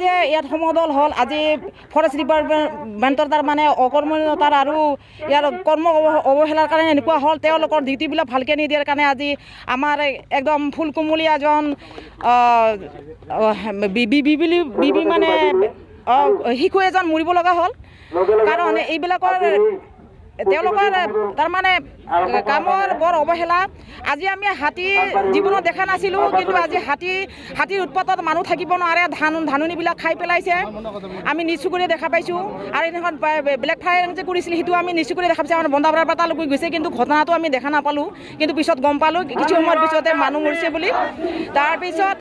যে ইয়াত সমদল হ'ল আজি ফৰেষ্ট ডিপাৰ্টমেণ্টৰ তাৰমানে অকৰ্মণ্যতাৰ আৰু ইয়াৰ কৰ্ম অৱহেলাৰ কাৰণে এনেকুৱা হ'ল তেওঁলোকৰ ডিউটিবিলাক ভালকৈ নিদিয়াৰ কাৰণে আজি আমাৰ একদম ফুল কুমলীয়া এজন বিবি মানে শিশু এজন মৰিব লগা হ'ল কাৰণ এইবিলাকৰ তেওঁলোকৰ তাৰমানে কামৰ বৰ অৱহেলা আজি আমি হাতী জীৱনত দেখা নাছিলোঁ কিন্তু আজি হাতীৰ উৎপাতত মানুহ থাকিব নোৱাৰে ধাননিবিলাক খাই পেলাইছে আমি নিজ চকুৰে দেখা পাইছোঁ আৰু এইখন ব্লেক ফায়াৰিং যে কৰিছিল সেইটো আমি নিজ চকুৰে দেখা পাইছোঁ আমাৰ বন্ধাপাৰাৰ পৰা তালৈকে গৈছে কিন্তু ঘটনাটো আমি দেখা নাপালোঁ কিন্তু পিছত গম পালোঁ কিছু সময়ৰ পিছতে মানুহ মৰিছে বুলি তাৰপিছত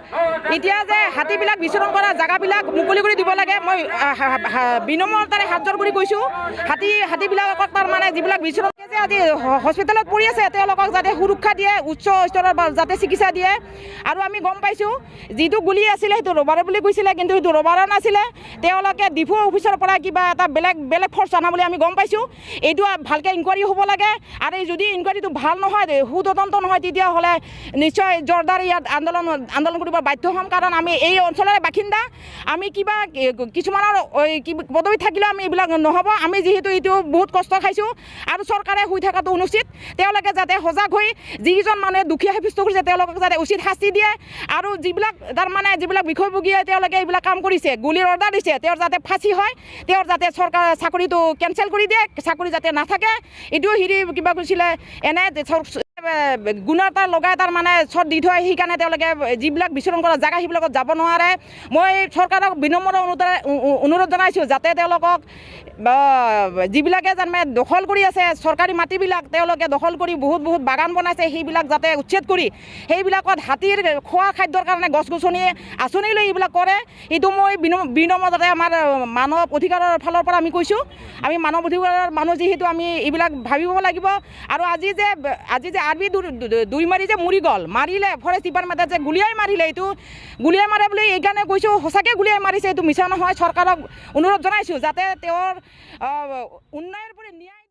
এতিয়া যে হাতীবিলাক বিচৰণ কৰা জেগাবিলাক মুকলি কৰি দিব লাগে মই বিনম্ৰতাৰে হাত জোৰ কৰি কৈছোঁ হাতীবিলাকক তাৰমানে যিবিলাক বিচৰণ যে আজি হস্পিটেলত পৰি আছে তেওঁলোকক যাতে সুৰক্ষা দিয়ে উচ্চ স্তৰৰ যাতে চিকিৎসা দিয়ে আৰু আমি গম পাইছোঁ যিটো গুলি আছিলে সেইটো ৰবাৰ বুলি কৈছিলে কিন্তু সেইটো ৰবাৰ নাছিলে তেওঁলোকে ডিফু অফিচৰ পৰা কিবা এটা বেলেগ ফৰ্চ আনা বুলি আমি গম পাইছোঁ এইটো ভালকৈ ইনকুৱাৰী হ'ব লাগে আৰু যদি ইনকুৱাৰীটো ভাল নহয় সুতদন্ত নহয় তেতিয়াহ'লে নিশ্চয় জোৰদাৰ ইয়াত আন্দোলন কৰিব বাধ্য হ'ম কাৰণ আমি এই অঞ্চলৰে বাসিন্দা আমি কিবা কিছুমানৰ পদবী থাকিলেও আমি এইবিলাক নহ'ব আমি যিহেতু এইটো বহুত কষ্ট খাইছোঁ আৰু চৰকাৰে শুই থকাটো অনুচিত তেওঁলোকে যাতে সজাগ হৈ যিকেইজন মানুহে দুখীয়া সাব্যস্ত কৰিছে তেওঁলোকক যাতে উচিত শাস্তি দিয়ে আৰু যিবিলাক বিষয়ভোগীয়ে তেওঁলোকে এইবিলাক কাম কৰিছে গুলিৰ অৰ্ডাৰ দিছে তেওঁৰ যাতে ফাঁচি হয় তেওঁৰ যাতে চৰকাৰে চাকৰিটো কেঞ্চেল কৰি দিয়ে চাকৰি যাতে নাথাকে এইটো কিবা কৈছিলে এনে গুণতা লগাই তাৰমানে চট দি থয় সেইকাৰণে তেওঁলোকে যিবিলাক বিচৰণ কৰা জেগা সেইবিলাকত যাব নোৱাৰে মই চৰকাৰক বিনম্ৰ অনুৰোধ জনাইছোঁ যাতে তেওঁলোকক যিবিলাকে তাৰমানে দখল কৰি আছে চৰকাৰী মাটিবিলাক তেওঁলোকে দখল কৰি বহুত বাগান বনাইছে সেইবিলাক যাতে উচ্ছেদ কৰি সেইবিলাকত হাতীৰ খোৱা খাদ্যৰ কাৰণে গছ গছনি আঁচনি লৈ এইবিলাক কৰে এইটো মই বিনম্ৰতাৰে আমাৰ মানৱ অধিকাৰৰ ফালৰ পৰা আমি কৈছোঁ আমি মানৱ অধিকাৰৰ মানুহ যিহেতু আমি এইবিলাক ভাবিব লাগিব আৰু আজি যে আৰ্মি দুই মাৰি যে মৰি গ'ল মাৰিলে ফৰেষ্ট ডিপাৰ্টমেণ্টে যে গুলিয়াই মাৰিলে এইটো গুলিয়াই মাৰে বুলি এইকাৰণে কৈছোঁ সঁচাকৈ গুলিয়াই মাৰিছে এইটো মিছা নহয় চৰকাৰক অনুৰোধ জনাইছোঁ যাতে তেওঁৰ উন্নয়নৰ পৰা ন্যায়